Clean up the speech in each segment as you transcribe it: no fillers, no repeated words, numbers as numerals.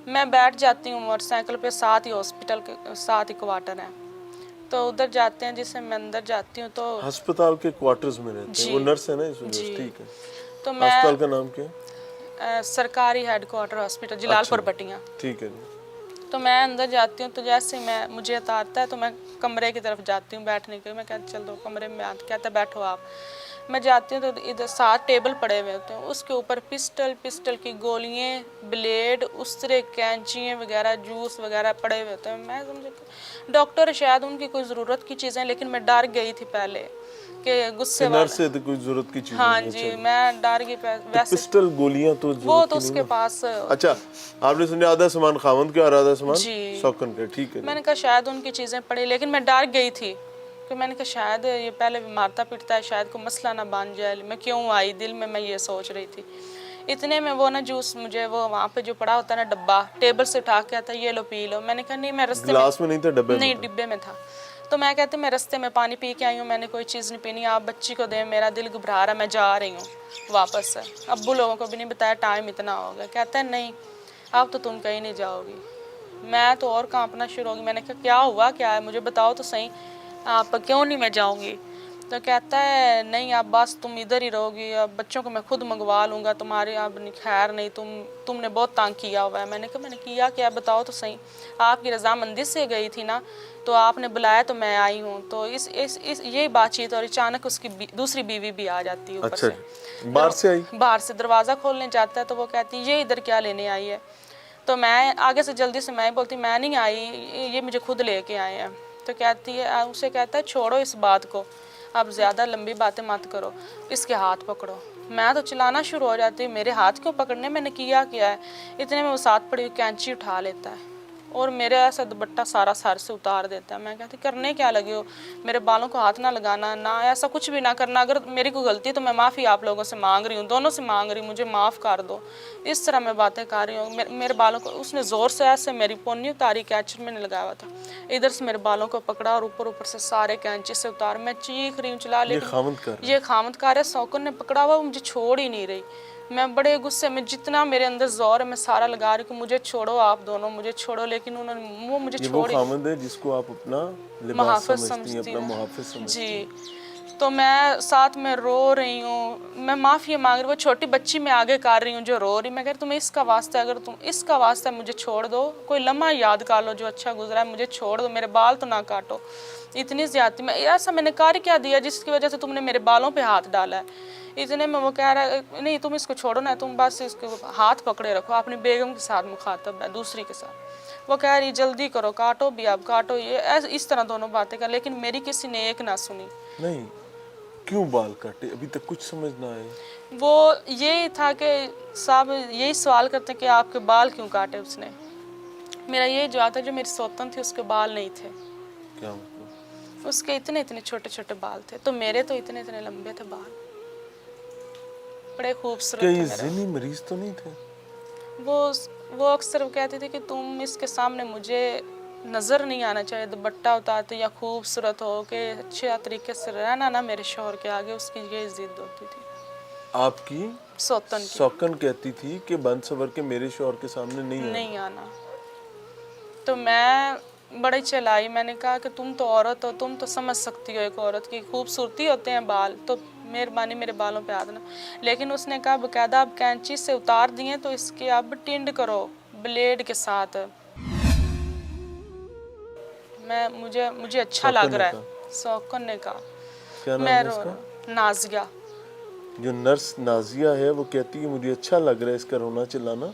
मैं बैठ जाती हूँ मोटरसाइकिल पे, साथ ही हॉस्पिटल के साथ ही क्वार्टर है, तो उधर जाते हैं, जिससे मैं अंदर जाती हूँ तो अस्पताल के क्वार्टर्स में रहते हैं, जी वो नर्स है ना इस वजह से, जी। ठीक है। तो अस्पताल मैं का नाम क्या है? सरकारी हेडक्वार्टर हॉस्पिटल अच्छा, जलालपुर बटियाँ। ठीक है जी। तो मैं अंदर जाती हूँ, तो जैसे मैं मुझे उतारता है तो मैं कमरे की तरफ जाती हूँ बैठने के लिए। मैं कहती चल दो कमरे में कहता बैठो आप। मैं जाती हूँ तो इधर 7 टेबल पड़े हुए होते हैं, उसके ऊपर पिस्टल की गोलियाँ, ब्लेड, उस तरह कैंचियाँ वगैरह, जूस वगैरह पड़े हुए होते हैं। मैं समझे डॉक्टर शायद उनकी कोई ज़रूरत की चीज़ें, लेकिन मैं डर गई थी पहले कि गुस्से नर्स वाला। से तो कोई जरूरत की चीज हाँ नहीं है, जी, चलो। मैं डर गई तो वैसे। पिस्टल गोलियां तो वो जरूरत तो की नहीं उसके ना। पास अच्छा, आपने समझा आधा सामान खावंद के और आधा सामान जी। शौकन के, ठीक है जी। मैंने कहा शायद उनकी चीज़ें पड़ी, लेकिन मैं डर गई थी कि मैंने कहा शायद ये पहले भी मारता पीटता है, शायद कोई मसला ना बन जाए। मैं क्यों आई, दिल में मैं ये सोच रही थी। इतने में वो ना जूस मुझे वो वहाँ पे जो पड़ा होता है ना डब्बा, टेबल से उठा के आता, ये लो पी लो। मैंने कहा नहीं, मैं रास्ते में, गिलास में नहीं था, डब्बे में नहीं था। डिब्बे में था। तो मैं कहती मैं रास्ते में पानी पी के आई हूँ, मैंने कोई चीज़ नहीं पीनी, आप बच्ची को दें, मेरा दिल घबरा रहा, मैं जा रही हूँ वापस से। अब्बू लोगों को भी नहीं बताया, टाइम इतना हो गया। कहता है नहीं अब तो तुम कहीं नहीं जाओगी। मैं तो और कांपना शुरू हो गई। मैंने कहा क्या हुआ, क्या है, मुझे बताओ तो सही, आप क्यों नहीं मैं जाऊंगी। तो कहता है नहीं आप बस तुम इधर ही रहोगी, अब बच्चों को मैं खुद मंगवा लूँगा, तुम्हारे अब खैर नहीं, तुमने बहुत तंग किया हुआ है। मैंने कहा मैंने किया क्या, बताओ तो सही। आपकी रजामंदी से गई थी ना, तो आपने बुलाया तो मैं आई हूँ। तो इस यही बातचीत, और अचानक उसकी दूसरी बीवी भी आ जाती है ऊपर अच्छा से। जी, बाहर से आई? बाहर से दरवाज़ा खोलने जाता है तो वो कहती है ये इधर क्या लेने आई है। तो मैं आगे से जल्दी से मैं बोलती मैं नहीं आई, ये मुझे खुद लेके आए हैं। तो कहती है, उसे कहता है छोड़ो इस बात को, अब ज़्यादा लंबी बातें मत करो, इसके हाथ पकड़ो। मैं तो चिल्लाना शुरू हो जाती हूँ, मेरे हाथ क्यों पकड़ने, मैंने किया क्या है। इतने में वो साथ पड़ी हुई कैंची उठा लेता है और मेरे ऐसा दुपट्टा सारा सर से उतार देता है। मैं कहती करने क्या लगे हो, मेरे बालों को हाथ ना लगाना, ना ऐसा कुछ भी ना करना, अगर मेरी कोई गलती है तो मैं माफ़ी आप लोगों से मांग रही हूँ, दोनों से मांग रही हूँ, मुझे माफ़ कर दो। इस तरह मैं बातें कर रही हूँ। मेरे बालों को उसने ज़ोर से ऐसे मेरी पोनी उतारी, कैंची मैंने लगाया हुआ था, इधर से मेरे बालों को पकड़ा और ऊपर ऊपर से सारे कैंची से उतार। मैं चीख रही हूँ चिल्ला, ये लेकिन खामद कर रहा है। ये खामद कार है, सौकन ने पकड़ा हुआ, मुझे छोड़ ही नहीं रही। मैं बड़े गुस्से में, जितना मेरे अंदर जोर है मैं सारा लगा रही हूँ मुझे छोड़ो, आप दोनों मुझे छोड़ो, लेकिन उन्होंने वो मुझे ये वो छोड़ ही खामद है जिसको आप अपना लिबास मुहाफ़िज़ समझती हैं, समझती अपना हूँ मुहाफिज समझती हैं। जी। तो मैं साथ में रो रही हूँ, मैं माफ़ी मांग रही, वो छोटी बच्ची मैं आगे कर रही हूँ जो रो रही। मैं कह रही तुम्हें इसका वास्ता है, अगर तुम इसका वास्ता है मुझे छोड़ दो, कोई लम्हा याद कर लो जो अच्छा गुजरा है, मुझे छोड़ दो, मेरे बाल तो ना काटो। इतनी ज़्यादती मैं ऐसा मैंने कर क्या दिया जिसकी वजह से तुमने मेरे बालों पे हाथ डाला है। इतने में वो कह रहा है नहीं तुम इसको छोड़ो ना, तुम बस इसको हाथ पकड़े रखो, अपनी बेगम के साथ मुखातब है, दूसरी के साथ। वो कह रही जल्दी करो, काटो भी अब काटो, ये इस तरह दोनों बातें कर, लेकिन मेरी किसी ने एक ना सुनी। नहीं, क्यों बाल काटे, अभी तक कुछ समझ ना आए। वो यही था कि साहब यही सवाल करते कि आपके बाल क्यों काटे उसने। मेरा यही जवाब था जो मेरी सौतन थी उसके बाल नहीं थे, क्या मतलब? उसके इतने इतने छोटे छोटे बाल थे, तो मेरे तो इतने इतने लंबे थे बाल, बड़े खूबसूरत क्या थे ये मेरे। ज़िनी मरीज तो नहीं थे? वो अक्सर वो कहती थी कि तुम इसके सामने मुझे नज़र नहीं आना चाहिए, दुपट्टा उतारते या खूबसूरत हो के अच्छे तरीके से रहना ना मेरे शोहर के आगे, उसकी ये जिद होती थी। आपकी सौतन की सौकन कहती थी कि बंद सवर के मेरे शौहर के सामने नहीं आना। तो मैं बड़ी चलाई, मैंने कहा कि तुम तो औरत हो, तुम तो समझ सकती हो एक औरत की खूबसूरती होते हैं बाल, तो मेहरबानी मेरे बालों पे हाथ ना। लेकिन उसने कहा बकायदा अब कैंची से उतार दिए तो इसके अब टिंड करो ब्लेड के साथ। मुझे मुझे अच्छा सौकन लग ने रहा कहा? है, सौकन ने कहा। क्या नाम मैं है रो इसका? नाजिया। जो नर्स नाजिया है वो कहती है मुझे अच्छा लग रहा है इसका रोना चिल्लाना,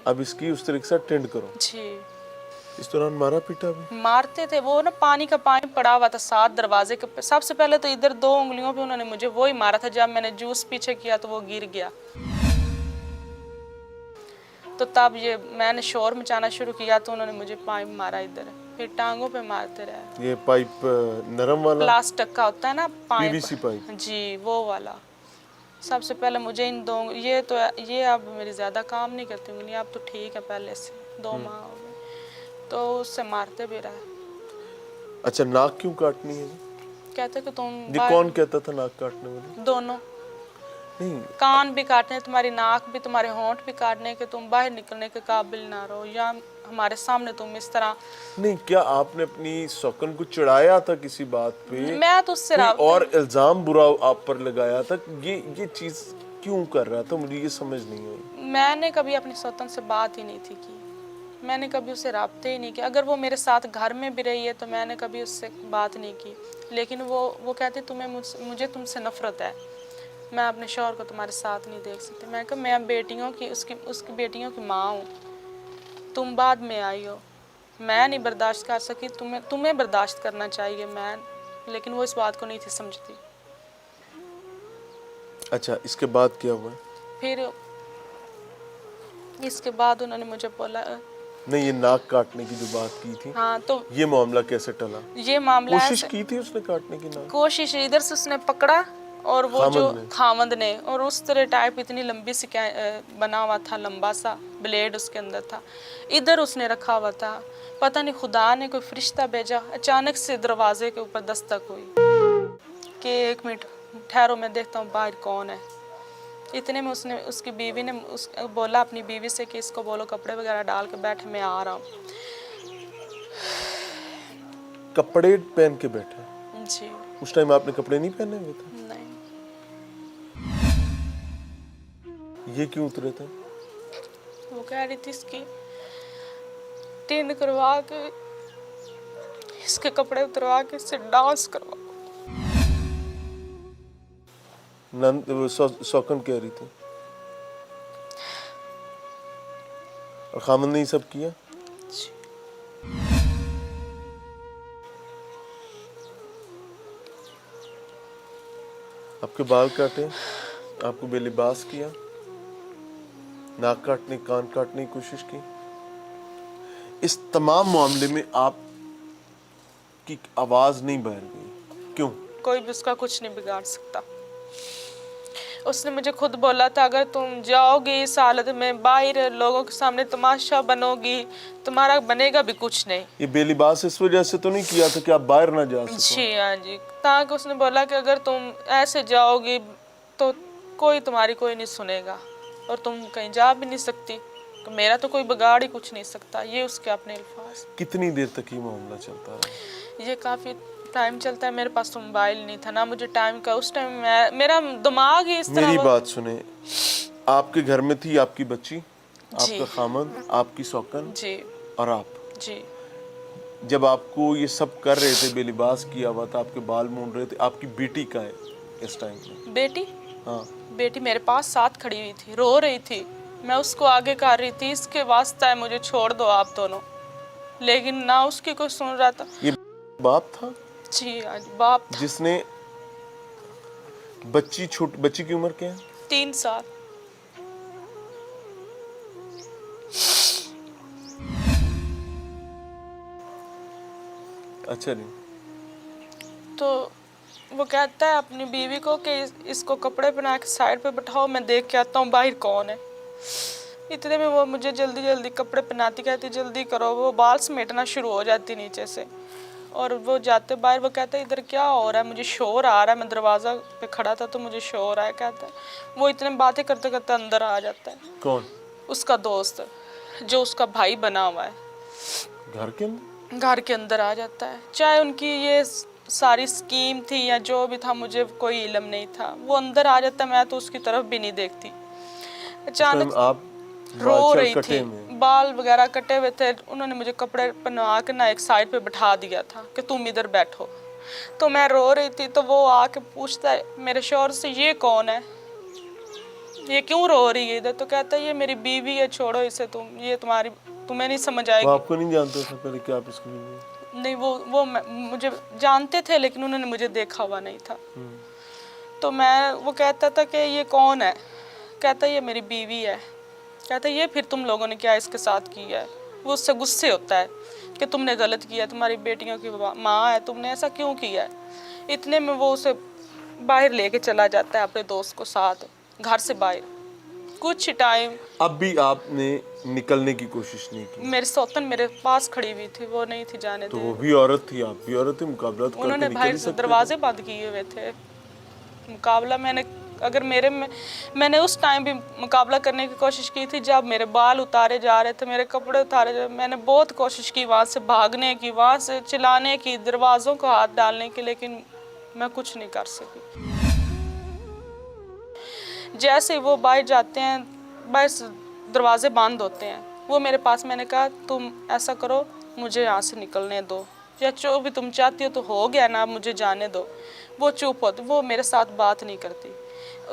अब इसकी उस तरह के साथ टेंड करो। जी इस दौरान मारा पीटा भी? मारते थे वो ना, पानी का पानी पड़ा हुआ था साथ दरवाजे के। सबसे पहले तो इधर 2 उंगलियों पे उन्होंने मुझे वो ही मारा था, जब मैंने जूस पीछे किया तो वो गिर गया। तो तब ये मैंने शोर मचाना शुरू किया तो उन्होंने मुझे पाइप मारा इधर, फिर टांगों पे मारते रहे। ये पाइप नरम वाला? प्लास्टिक का होता है ना पाइप, पीवीसी पाइप? जी वो वाला। सबसे पहले मुझे इन 2 ये अब मेरी ज़्यादा काम नहीं करती उंगली, अब तो ठीक है, पहले से 2 माह हो गए। तो उससे मारते भी रहे। अच्छा, नाक क्यों काटनी है? कहते कि तुम ये कौन कहता था नाक काटने वाले? दोनों। नहीं कान भी काटने, तुम्हारी नाक भी, तुम्हारे होंठ भी काटने के तुम बाहर निकलने के काबिल ना रहो, या हमारे सामने तुम इस तरह। नहीं, क्या आपने अपनी सौकन को चढ़ाया था किसी बात पे? मैं तो उससे कोई और इल्जाम बुरा आप पर लगाया था? ये चीज क्यों कर रहा था? मुझे ये समझ नहीं आई। मैंने कभी अपनी सौतन से बात ही नहीं थी की, मैंने कभी उससे राब्ते ही नहीं किया। अगर वो मेरे साथ घर में भी रही है तो मैंने कभी उससे बात नहीं की, लेकिन वो कहती तुम्हें मुझे तुमसे नफरत है, मैं अपने शौहर को तुम्हारे साथ नहीं देख सकती। मैं कहा मैं बेटियों की उसकी बेटियों की माँ हूँ, तुम बाद में आई हो, मैं नहीं बर्दाश्त कर सकी, तुम्हें बर्दाश्त करना चाहिए मैं, लेकिन वो इस बात को नहीं थी समझती। अच्छा, इसके बाद क्या हुआ? फिर इसके बाद उन्होंने मुझे बोला, नहीं, ये नाक काटने की जो बात की थी, हाँ तो ये मामला कैसे टला? ये मामला कोशिश की थी उसने काटने की नाक? कोशिश इधर से उसने पकड़ा, और वो जो खामद ने? खामद ने, और उस तरह टाइप इतनी लंबी सी बना हुआ था, लंबा सा ब्लेड उसके अंदर था, इधर उसने रखा हुआ था। पता नहीं खुदा ने कोई फरिश्ता भेजा, अचानक से दरवाजे के ऊपर दस्तक हुई कि 1 मिनट ठहरो, मैं देखता हूँ बाहर कौन है। इतने में उसकी बीवी ने बोला अपनी बीवी से कि इसको बोलो कपड़े वगैरह डाल के बैठे, मैं आ रहा हूँ। कपड़े पहन के बैठे? जी उस टाइम आपने कपड़े नहीं पहने हुए थे? नहीं, ये क्यों उतरे थे? वो कह रही थी इसकी टिंड करवा के, इसके कपड़े उतरवा के इससे डांस करवा। सौकन कह रही थी, और खामद ने ये सब किया? आपके बाल काटे, आपको बेलिबास किया, नाक काटने, कान काटने की कोशिश की। इस तमाम मामले में आप की आवाज नहीं बहर गई, क्यों? कोई भी उसका कुछ नहीं बिगाड़ सकता। उसने मुझे खुद बोला था अगर तुम जाओगी इस हालत में बाहर लोगों के सामने तमाशा बनोगी, तुम्हारा बनेगा भी कुछ नहीं। ये बेलिबास इस वजह से तो नहीं किया था कि आप बाहर ना जा सको? जी हाँ जी, ताकि उसने बोला कि अगर तुम ऐसे जाओगी तो कोई तुम्हारी कोई नहीं सुनेगा, और तुम कहीं जा भी नहीं सकती, तो मेरा तो कोई बिगाड़ ही कुछ नहीं सकता। ये उसके अपने अल्फाज। कितनी देर तक ये मामला चलता रहा? ये काफ़ी टाइम चलता है। मेरे पास तो मोबाइल नहीं था ना मुझे टाइम का, उस टाइम मेरा दिमाग ही इस तरह। मेरी बात सुने, आपके घर में थी आपकी बच्ची, जी आपका खामद, आपकी सौकन जी और आप। जी जब आपको ये सब कर रहे थे, बेलिबास किया हुआ था, आपके बाल मूंड रहे थे, आपकी बेटी का है इस टाइम में? बेटी, हाँ, बेटी मेरे पास साथ खड़ी हुई थी, रो रही थी, मैं उसको आगे कर रही थी इसके वास्ता है मुझे छोड़ दो आप दोनों, लेकिन ना उसकी कोई सुन रहा था। ये बाप था? जी आज बाप था। जिसने बच्ची की उम्र क्या है? 3 साल। अच्छा नहीं, तो वो कहता है अपनी बीवी को कि इसको कपड़े पहना के साइड पे बैठाओ, मैं देख के आता हूँ बाहर कौन है। इतने में वो मुझे जल्दी जल्दी कपड़े पहनाती, कहती जल्दी करो, वो बाल समेटना शुरू हो जाती नीचे से, और वो जाते बाहर। वो कहता है इधर क्या हो रहा है, मुझे शोर आ रहा है, मैं दरवाज़ा पे खड़ा था तो मुझे शोर आया, कहता है। वो इतने बातें करते करते अंदर आ जाता है। कौन? उसका दोस्त जो उसका भाई बना हुआ है, घर के अंदर? घर के अंदर आ जाता है। चाहे उनकी ये सारी स्कीम थी या जो भी था, मुझे कोई इल्म नहीं था, वो अंदर आ जाता, मैं तो उसकी तरफ भी नहीं देखती। अचानक आप रो रही कटे थी, में? बाल वगैरह कटे हुए थे, उन्होंने मुझे कपड़े पहना के ना एक साइड पे बैठा दिया था कि तुम इधर बैठो। तो मैं रो रही थी, तो वो आके पूछता है मेरे शौहर से ये कौन है, ये क्यों रो रही है इधर? तो कहता है ये मेरी बीवी है, छोड़ो इसे, ये तुम्हें नहीं समझ आएगी। वो आपको नहीं जानते थे पहले कि आप इसकी बीवी हैं? नहीं, वो मुझे जानते थे, लेकिन उन्होंने मुझे देखा हुआ नहीं था। तो वो कहता था कि ये कौन है, कहता ये मेरी बीवी है, कहता ये फिर तुम लोगों ने क्या इसके साथ किया है। वो उससे गुस्से होता है कि तुमने गलत किया, तुम्हारी बेटियों की माँ है, तुमने ऐसा क्यों किया है। इतने में वो उसे बाहर लेके चला जाता है अपने दोस्त को साथ, घर से बाहर। कुछ टाइम अब भी आपने निकलने की कोशिश नहीं की? मेरी सौतन मेरे पास खड़ी हुई थी, वो नहीं थी जाने तो दी। वो भी औरत थी, आप भी औरत थी, मुकाबला तो करके उन्होंने निकल बाहर ही सकते थे। दरवाजे बंद किए हुए थे, मुकाबला मैंने अगर मैंने उस टाइम भी मुकाबला करने की कोशिश की थी जब मेरे बाल उतारे जा रहे थे, मेरे कपड़े उतारे जा रहे, मैंने बहुत कोशिश की वहाँ से भागने की, वहाँ से चिल्लाने की, दरवाज़ों को हाथ डालने की, लेकिन मैं कुछ नहीं कर सकी। जैसे ही वो बाहर जाते हैं, बस दरवाजे बंद होते हैं, वो मेरे पास, मैंने कहा तुम ऐसा करो, मुझे यहाँ से निकलने दो, या जो भी तुम चाहती हो तो हो गया ना, मुझे जाने दो। वो चुप होती, वो मेरे साथ बात नहीं करती।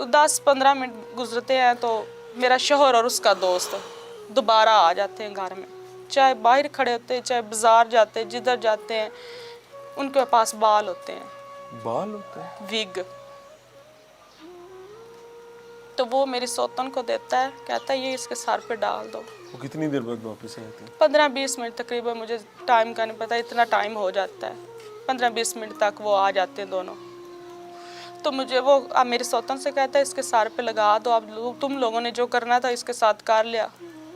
10-15 मिनट गुजरते हैं तो मेरा शौहर और उसका दोस्त दोबारा आ जाते हैं घर में, चाहे बाहर खड़े होते हैं, चाहे बाजार जाते हैं, जिधर जाते हैं उनके पास बाल होते हैं, बाल होते हैं, विग। तो वो मेरी सौतन को देता है, कहता है ये इसके सर पे डाल दो। वो कितनी देर बाद वापस आए थे? 15-20 मिनट तकरीबन, मुझे टाइम का नहीं पता, इतना टाइम हो जाता है। 15-20 मिनट तक वो आ जाते हैं दोनों। तो मुझे वो अब मेरी सौतन से कहता है इसके सर पे लगा दो, अब तुम लोगों ने जो करना था इसके साथ कर लिया।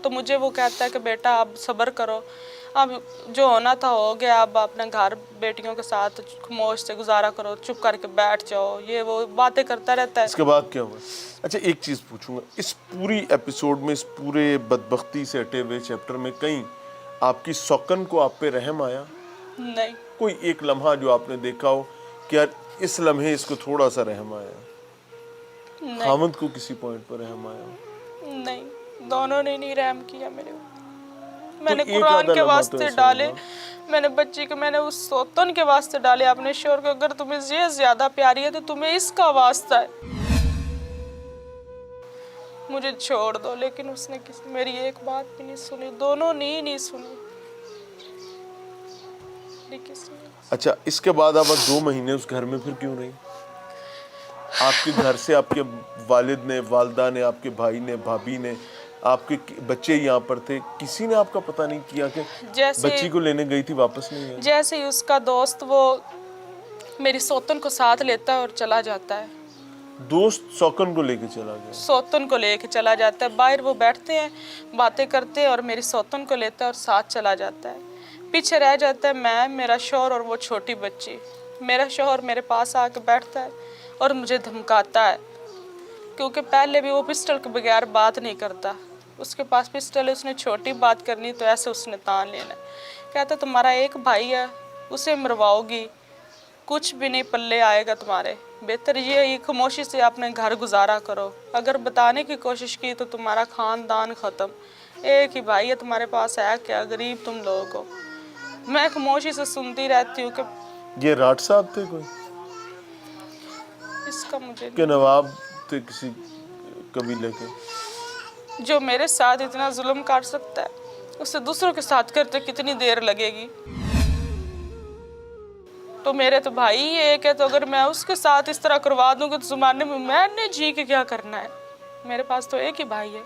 तो मुझे वो कहता है कि बेटा अब सब्र करो, अब जो होना था हो गया, अब अपना घर बेटियों के साथ खामोश से गुजारा करो, चुप करके बैठ जाओ, ये वो बातें करता रहता है। इसके बाद क्या हुआ? अच्छा, एक चीज़ पूछूंगा, इस पूरी एपिसोड में, इस पूरे बदबख्ती से हटे हुए चैप्टर में कहीं आपकी सौकन को आप पे रहम आया? नहीं। कोई एक लम्हा जो आपने देखा हो कि यार इस लम्हे इसको थोड़ा सा रहम आया? नहीं। खामद को किसी पॉइंट पर रहम आया? नहीं, दोनों ने नहीं रहम किया मेरे ऊपर। मैंने एक कुरान आधा के लम्हा तो वास्ते ऐसा डाले, होगा। मैंने बच्ची को, मैंने उस सौतन के वास्ते डाले अपने शोर को, अगर तुम्हें ये ज्यादा प्यारी है तो तुम्हें इसका वास्ता है, मुझे छोड़ दो। लेकिन उसने मेरी एक बात भी नहीं सुनी, दोनों ने नहीं सुनी। अच्छा, इसके बाद आप 2 महीने उस घर में फिर क्यों रही? आपके घर से आपके वालिद ने, वालदा ने, आपके भाई ने, भाभी ने, आपके बच्चे यहाँ पर थे, किसी ने आपका पता नहीं किया कि बच्ची को लेने गई थी वापस नहीं आई? जैसे ही उसका दोस्त वो मेरी सौतन को साथ लेता है और चला जाता है। दोस्त सौकन को लेके चला गया? सौतन को लेके चला जाता है, बाहर वो बैठते हैं, बातें करते हैं, और मेरी सौतन को लेता है और साथ चला जाता है। पीछे रह जाता है मैं, मेरा शौहर और वो छोटी बच्ची। मेरा शौहर मेरे पास आके बैठता है और मुझे धमकाता है, क्योंकि पहले भी वो पिस्टल के बगैर बात नहीं करता, उसके पास पिस्टल है, उसने छोटी बात करनी तो ऐसे उसने तान लेना। कहता तुम्हारा एक भाई है, उसे मरवाओगी, कुछ भी नहीं पल्ले आएगा तुम्हारे, बेहतर ये ही खामोशी से अपने घर गुजारा करो, अगर बताने की कोशिश की तो तुम्हारा ख़ानदान ख़त्म, एक ही भाई है तुम्हारे पास, है क्या, गरीब तुम लोगों को। मैं खामोशी से सुनती रहती हूँ कि ये राठ साहब थे कोई? इसका मुझे के नवाब थे किसी कबीले के? जो मेरे साथ इतना जुल्म कर सकता है, उससे दूसरों के साथ करते कितनी देर लगेगी। तो मेरे तो भाई ही एक है, तो अगर मैं उसके साथ इस तरह करवा दूंगी तो ज़माने में मैंने जी के क्या करना है। मेरे पास तो एक ही भाई है।